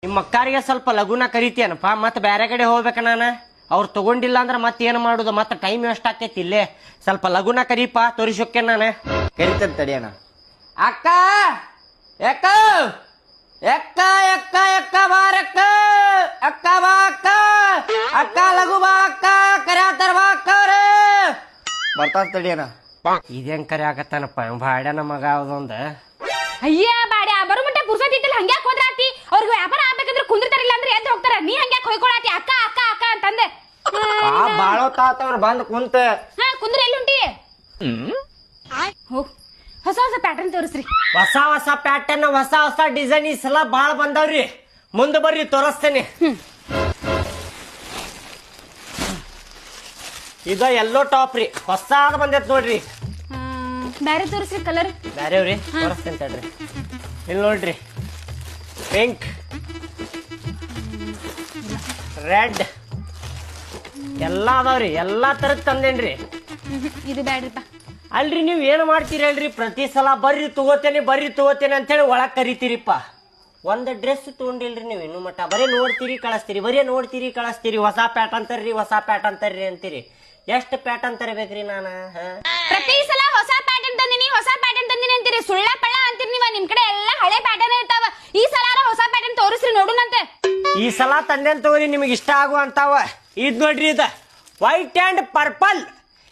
ನಿಮ್ಮ ಅಕ್ಕಾರಿಗೆ ಸ್ವಲ್ಪ ಲಗುನ ಕರಿತೀಯನಪ್ಪ, ಮತ್ತೆ ಬೇರೆ ಕಡೆ ಹೋಗ್ಬೇಕ ನಾನು. ಅವ್ರು ತಗೊಂಡಿಲ್ಲ ಅಂದ್ರೆ ಮತ್ತೆ ಏನು ಮಾಡುದು, ಮತ್ತೆ ಟೈಮ್ ವೇಸ್ಟ್ ಆಕೈತಿ ಇಲ್ಲೇ. ಸ್ವಲ್ಪ ಲಗುನ ಕರೀಪ, ತೋರಿಸೋಕೆ ನಾನು ಕರಿತಂತ ತಡಿಯಣ. ಅಕ್ಕ ಎಕ್ಕ ಎಕ್ಕ ಎಕ್ಕ ಎಕ್ಕ ಬಾರಕ್ಕ ಅಕ್ಕ ಬಾ ಅಕ್ಕ ಅಕ್ಕ ಲಘು ಬಾ ಅಕ್ಕ ಕರ್ಯಾತಾರ ಬಾ ಅಕ್ಕವ್ರೆ. ಬರ್ತಾನ ತಡಿಯಣ. ಇದೇನ್ ಕರೆ ಆಗತ್ತಾನಪ್ಪ ಬಾಡ್ಯಾನ ಮಗ ಅದೊಂದ. ಅಯ್ಯ ಬಾಡ್ಯ ಬರೋ ಮಟ್ಟ ಪುರ್ಸತಿತ್ತಿಲ್ಲ, ಹಂಗ್ಯಾಕ್ ಹೋದ್ರಾತಿ? ಅವ್ರಿಗೆ ವ್ಯಾಪಾರ ಆಗ್ಬೇಕಂದ್ರೆ ಕುಂದಿರ್ತಾರಿಲ್ಲ ಅಂದ್ರೆ ಎದ್ದು ಹೋಗ್ತಾರ. ನೀ ಹಂಗ್ಯಾಕ್ ಹೊಯ್ಕೊಳತಿ ಅಕ್ಕ ಅಕ್ಕ ಅಕ್ಕ ಅಂತಂದೆ. ಬಾಳ ತಾತವ್ರು ಬಂದ್ ಕುಂತ. ಹಾ ಕುಂದ್ರ ಎಲ್ಲಿ ಹೋಗ್ ಹೊಸ ಹೊಸ ಪ್ಯಾಟರ್ನ್ ತೋರಿಸ್ರಿ. ಹೊಸ ಹೊಸ ಪ್ಯಾಟರ್ನ್, ಹೊಸ ಹೊಸ ಡಿಸೈನ್ ಈ ಸಲ ಬಾಳ ಬಂದವ್ರಿ. ಮುಂದೆ ಬರ್ರಿ ತೋರಿಸ್ತೇನೆ. ಇದ ಎಲ್ಲೋ ಟಾಪ್ ರೀ, ಹೊಸಾದ ಬಂದೈತ್ ನೋಡ್ರಿ. ಬ್ಯಾರೆ ತೋರಿಸ್ರಿ ಕಲರ್. ಬ್ಯಾರೇವ್ರಿ ತೋರಿಸ್ತೇನೆ ತಡ್ರಿ. ಇಲ್ಲಿ ನೋಡ್ರಿ, ಪಿಂಕ್, ರೆಡ್ ಎಲ್ಲಾ ಅದಾವ್ರಿ. ಎಲ್ಲಾ ತರದ್ ತಂದೇನ್ರಿ. ಇದು ಬ್ಯಾಡ್ರಿಪ್ಪ. ಅಲ್ರಿ ನೀವ್ ಏನ್ ಮಾಡ್ತೀರಿ ಹೇಳ್ರಿ, ಪ್ರತಿ ಸಲ ಬರ್ರಿ ತಗೋತೇನೆ ಅಂತೇಳಿ ಒಳಗ್ ಕರಿತೀರಿಪ್ಪ. ಒಂದ್ ಡ್ರೆಸ್ ತಗೊಂಡಿಲ್ರಿ ನೀವು ಇನ್ನು ಮಟ್ಟ. ಬರೀ ನೋಡ್ತೀರಿ ಕಳಿಸ್ತೀರಿ. ಹೊಸ ಪ್ಯಾಟರ್ನ್ ತರ್ರಿ ಅಂತೀರಿ. ಎಷ್ಟು ಪ್ಯಾಟರ್ನ್ ತರಬೇಕ್ರಿ ನಾನು? ಪ್ರತಿ ಸಲ ಹೊಸ ಪ್ಯಾಟರ್ನ್ ತಂದಿನಿ ಅಂತೀರಿ. ಸುಳ್ಳ ಪಳ್ಳ ಅಂತೀರಿ ನೀವ. ನಿಮ್ ಕಡೆ ಎಲ್ಲಾ ಹಳೆ ಪ್ಯಾಟರ್ನ್ ಇರ್ತಾವ. ಈ ಸಲ ಹೊಸ ಪ್ಯಾಟರ್ನ್ ತೋರಿಸ್ರಿ ನೋಡುನಂತೆ. ಈ ಸಲ ತಂದೆನ್ ತಗೋರಿ, ನಿಮಗೆ ಇಷ್ಟ ಆಗುವಂತಾವ. ಇದ್ ನೋಡ್ರಿ, ಇದ ವೈಟ್ ಅಂಡ್ ಪರ್ಪಲ್.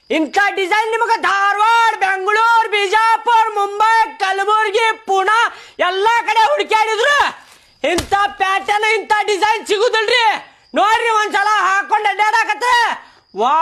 ಇಂಥ ಡಿಸೈನ್ ನಿಮಗೆ ಧಾರವಾಡ, ಬೆಂಗಳೂರು, ಬಿಜಾಪುರ, ಮುಂಬೈ, ಕಲಬುರ್ಗಿ, ಪುಣಾ ಎಲ್ಲಾ ಕಡೆ ಹುಡುಕ್ಯಾಡಿದ್ರು ಇಂಥ ಪ್ಯಾಟರ್ನ್ ಇಂಥ ಡಿಸೈನ್ ಸಿಗುದಿಲ್ರಿ. ನೋಡ್ರಿ ಒಂದ್ಸಲ ಹಾಕೊಂಡ್ ಅಡ್ಡಾಡಕತ್ತ ವಾ.